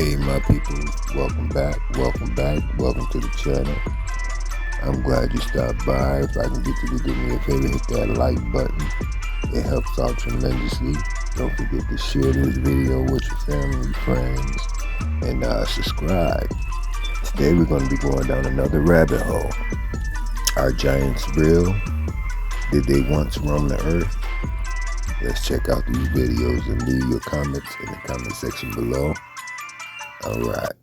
Hey my people, welcome back, welcome to the channel. I'm glad you stopped by. If I can get you to do me a favor, hit that like button. It helps out tremendously. Don't forget to share this video with your family and friends, and subscribe. Today we're going to be going down another rabbit hole. Are giants real? Did they once roam the earth? Let's check out these videos and leave your comments in the comment section below. Alright.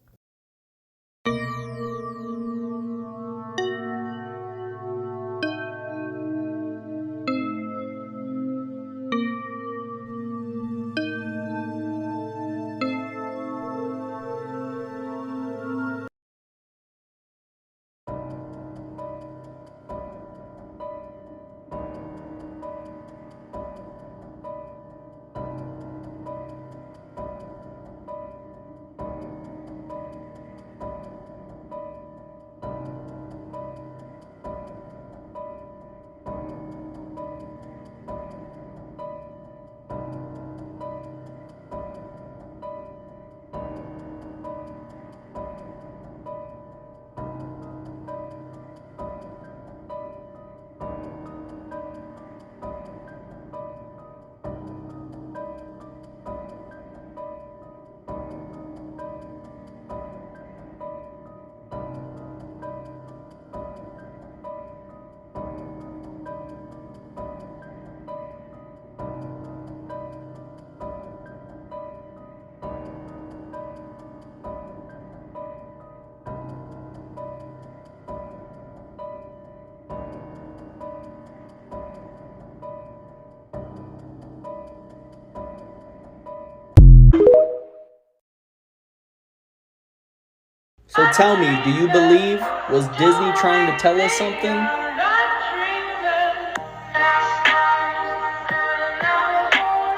So tell me, do you believe, was Disney trying to tell us something?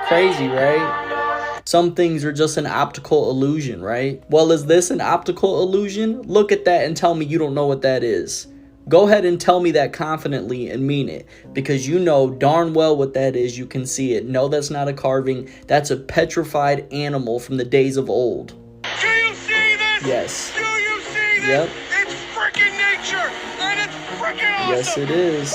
Crazy, right? Some things are just an optical illusion, right? Well, is this an optical illusion? Look at that and tell me you don't know what that is. Go ahead and tell me that confidently and mean it, because you know darn well what that is. You can see it. No, that's not a carving. That's a petrified animal from the days of old. Do you see this? Yes. Do you see this? Yep. It's freaking nature, and it's freaking awesome. Yes, it is.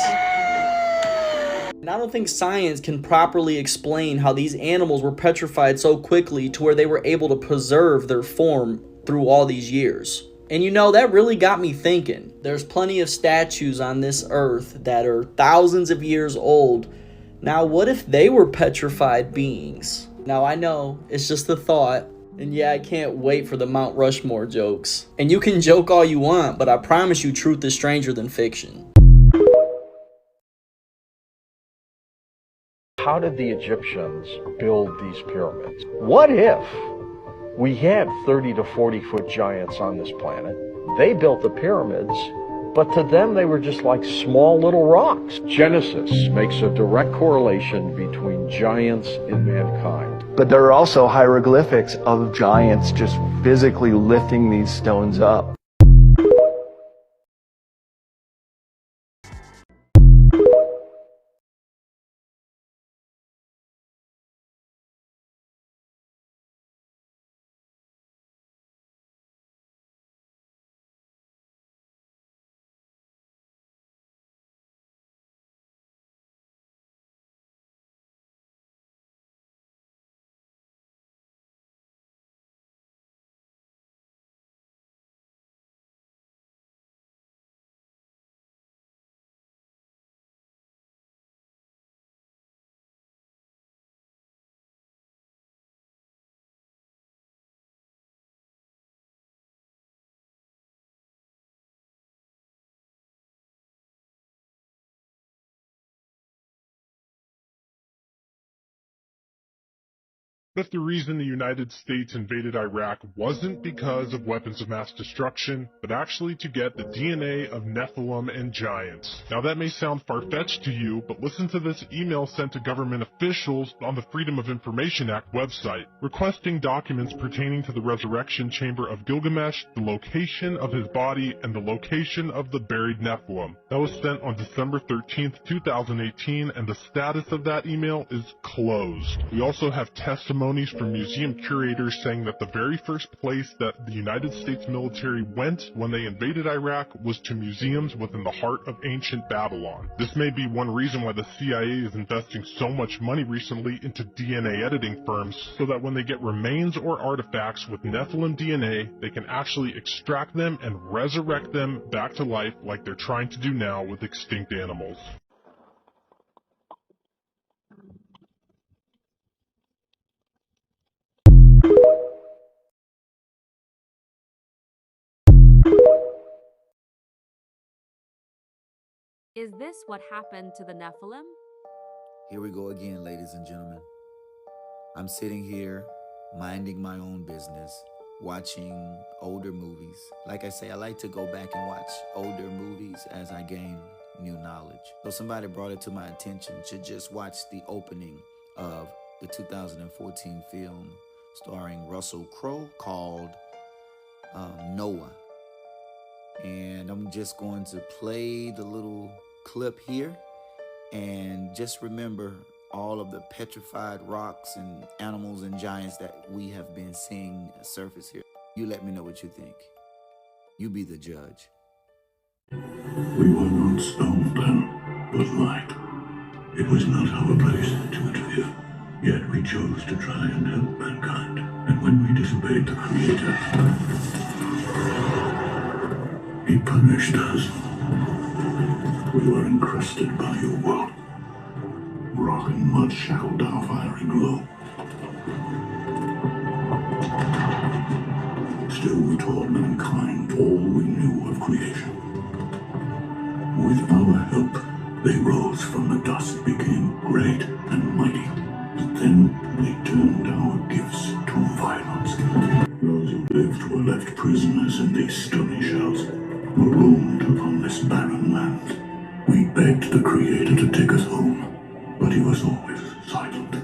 And I don't think science can properly explain how these animals were petrified so quickly to where they were able to preserve their form through all these years. And you know, that really got me thinking. There's plenty of statues on this earth that are thousands of years old. Now, what if they were petrified beings? Now, I know, it's just a thought. And yeah, I can't wait for the Mount Rushmore jokes. And you can joke all you want, but I promise you truth is stranger than fiction. How did the Egyptians build these pyramids? What if we had 30 to 40 foot giants on this planet? They built the pyramids, but to them they were just like small little rocks. Genesis makes a direct correlation between giants and mankind. But there are also hieroglyphics of giants just physically lifting these stones up. What if the reason the United States invaded Iraq wasn't because of weapons of mass destruction, but actually to get the DNA of Nephilim and giants? Now that may sound far-fetched to you, but listen to this email sent to government officials on the Freedom of Information Act website, requesting documents pertaining to the resurrection chamber of Gilgamesh, the location of his body, and the location of the buried Nephilim. That was sent on December 13th, 2018, and the status of that email is closed. We also have testimony testimonies from museum curators saying that the very first place that the United States military went when they invaded Iraq was to museums within the heart of ancient Babylon. This may be one reason why the CIA is investing so much money recently into DNA editing firms, so that when they get remains or artifacts with Nephilim DNA, they can actually extract them and resurrect them back to life like they're trying to do now with extinct animals. Is this what happened to the Nephilim? Here we go again, ladies and gentlemen. I'm sitting here, minding my own business, watching older movies. Like I say, I like to go back and watch older movies as I gain new knowledge. So somebody brought it to my attention to just watch the opening of the 2014 film starring Russell Crowe called Noah. And I'm just going to play the little clip here, and just remember all of the petrified rocks and animals and giants that we have been seeing surface here. You let me know what you think. You be the judge. We were not stone then, but light. It was not our place to interfere. Yet we chose to try and help mankind. And when we disobeyed the Creator, He punished us. We were encrusted by your world. Rock and mud shackled our fiery glow. Still we taught mankind all we knew of creation. With our help, they rose from the dust, became great and mighty. But then they turned our gifts to violence. Those who lived were left prisoners in these stony shells, marooned upon this barren land. We begged the Creator to take us home, but He was always silent.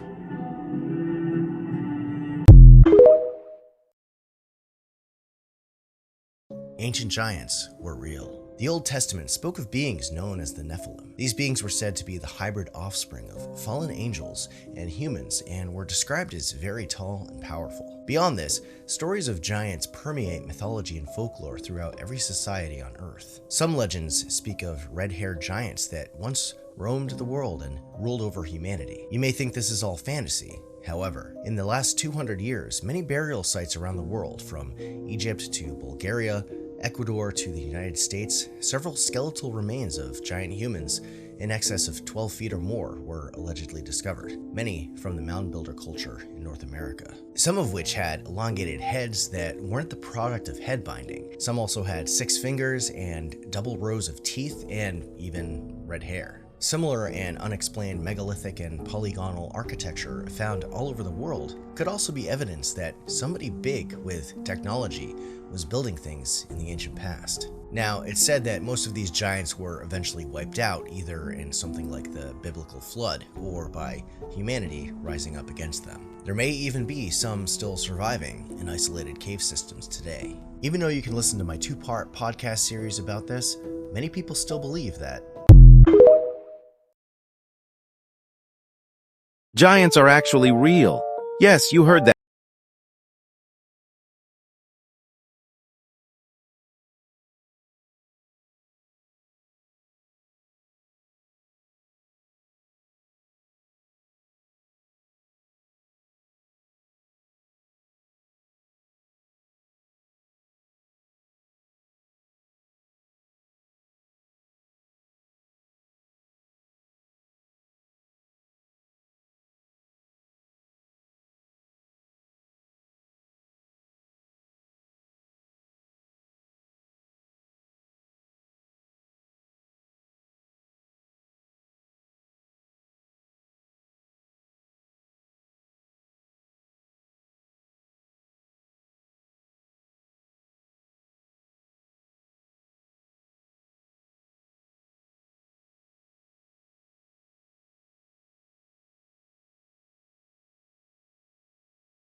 Ancient giants were real. The Old Testament spoke of beings known as the Nephilim. These beings were said to be the hybrid offspring of fallen angels and humans, and were described as very tall and powerful. Beyond this, stories of giants permeate mythology and folklore throughout every society on Earth. Some legends speak of red-haired giants that once roamed the world and ruled over humanity. You may think this is all fantasy. However, in the last 200 years, many burial sites around the world, from Egypt to Bulgaria, Ecuador to the United States, several skeletal remains of giant humans in excess of 12 feet or more were allegedly discovered, many from the mound builder culture in North America. Some of which had elongated heads that weren't the product of head binding. Some also had 6 fingers and double rows of teeth and even red hair. Similar and unexplained megalithic and polygonal architecture found all over the world could also be evidence that somebody big with technology was building things in the ancient past. Now, it's said that most of these giants were eventually wiped out, either in something like the biblical flood or by humanity rising up against them. There may even be some still surviving in isolated cave systems today. Even though you can listen to my 2-part podcast series about this, many people still believe that giants are actually real. Yes, you heard that.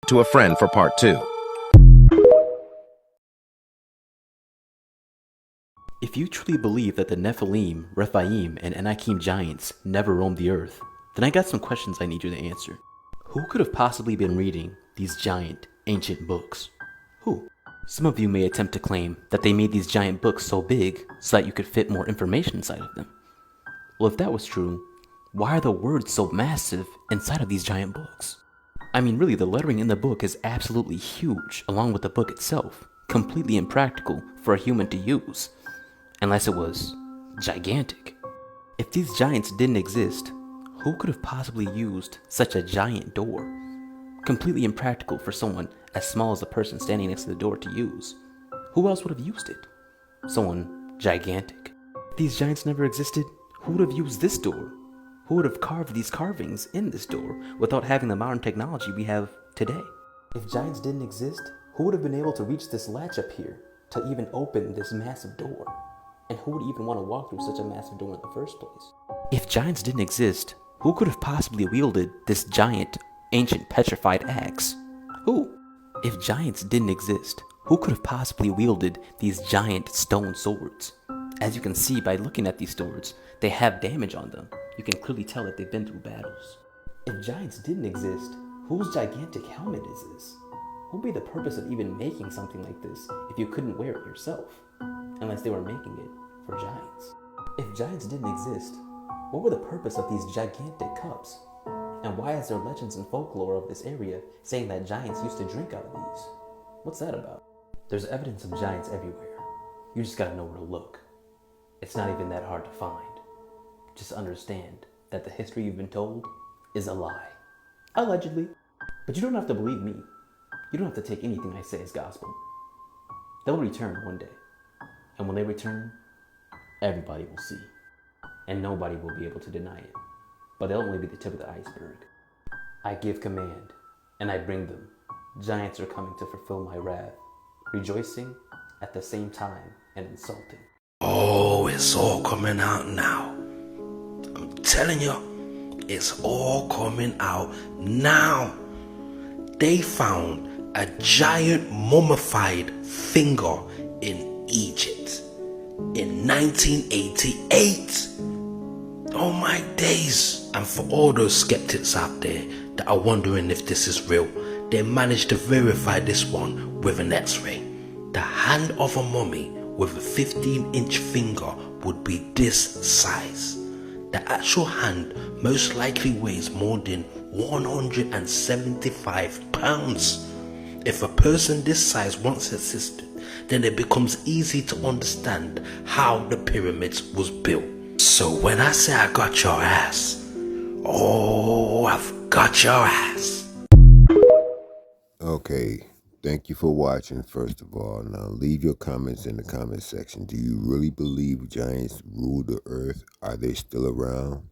To a friend for part 2. If you truly believe that the Nephilim, Rephaim, and Anakim giants never roamed the earth, then I got some questions I need you to answer. Who could have possibly been reading these giant, ancient books? Who? Some of you may attempt to claim that they made these giant books so big so that you could fit more information inside of them. Well, if that was true, why are the words so massive inside of these giant books? I mean, really, the lettering in the book is absolutely huge, along with the book itself, completely impractical for a human to use, unless it was gigantic. If these giants didn't exist, who could have possibly used such a giant door? Completely impractical for someone as small as the person standing next to the door to use. Who else would have used it? Someone gigantic. If these giants never existed, who would have used this door? Who would have carved these carvings in this door without having the modern technology we have today? If giants didn't exist, who would have been able to reach this latch up here to even open this massive door? And who would even want to walk through such a massive door in the first place? If giants didn't exist, who could have possibly wielded this giant, ancient petrified axe? Who? If giants didn't exist, who could have possibly wielded these giant stone swords? As you can see by looking at these swords, they have damage on them. You can clearly tell that they've been through battles. If giants didn't exist, whose gigantic helmet is this? What would be the purpose of even making something like this if you couldn't wear it yourself? Unless they were making it for giants. If giants didn't exist, what were the purpose of these gigantic cups? And why is there legends and folklore of this area saying that giants used to drink out of these? What's that about? There's evidence of giants everywhere. You just gotta know where to look. It's not even that hard to find. Just understand that the history you've been told is a lie. Allegedly. But you don't have to believe me. You don't have to take anything I say as gospel. They'll return one day. And when they return, everybody will see. And nobody will be able to deny it. But they'll only be the tip of the iceberg. I give command, and I bring them. Giants are coming to fulfill my wrath, rejoicing at the same time and insulting. Oh, it's all coming out now. I'm telling you, it's all coming out now. They found a giant mummified finger in Egypt in 1988. Oh my days. And for all those skeptics out there that are wondering if this is real, they managed to verify this one with an x-ray. The hand of a mummy with a 15-inch finger would be this size. The actual hand most likely weighs more than 175 pounds. If a person this size once existed, then it becomes easy to understand how the pyramids was built. So when I say I got your ass, oh, I've got your ass. Okay, thank you for watching, first of all. Now leave your comments in the comment section. Do you really believe giants rule the earth? Are they still around?